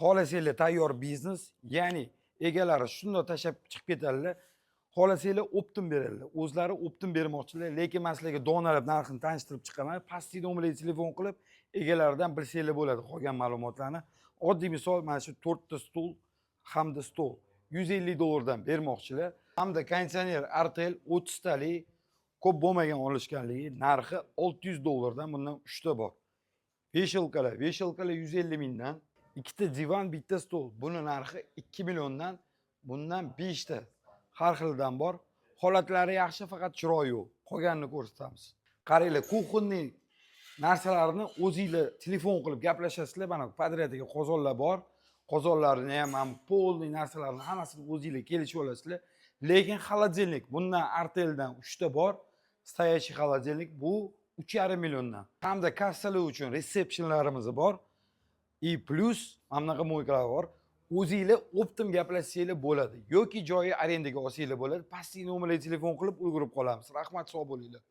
xohlasanglar tayyor biznes, ya'ni egalari shunday tashlab chiqib ketadilar. Xohlasanglar optim beradilar. O'zlari optim bermoqchilar, lekin men sizlarga donalab narxini tanishtirib chiqaman. Pastki nomerga telefon qilib, egalaridan bilsanglar bo'ladi qolgan ma'lumotlarni. Oddiy misol, mana shu 4 ta stul hamda stol $150 dan bermoqchilar. Hamda konditsioner Artel 30 talik ko'p bo'lmagan olishganligi, narxi $600 dan bundan 3 ta bor. Veshelkalar 150 mingdan, ikkita divan, bitta stol. Buni narxi 2 milliondan, bundan 5 ta. Har xilidan bor. Holatlari yaxshi, faqat chiroyi yo'q. Qolganini ko'rsatamiz. Qaranglar, kuxonniy narsalarni o'zingizlar telefon qilib gaplashasizlar. Mana podryadiga qozonlar bor. Qozonlarni ham polniy narsalarni hammasini o'zingizlar kelishib olasizlar. Lekin xolodilnik bundan Arteldan 3 ta bor. Stoyachiy xolodilnik bu 3,5 milliondan. Hamda kassalar uchun resepsiyonlarimiz bor. Plus mana bunaqa mo'ykalar bor. O'zingizlar optim gaplashsanglar bo'ladi yoki joyi arendaga olsanglar bo'ladi. Pastki nomerga telefon qilib ulgurib qolamiz. Rahmat, sog' bo'linglar.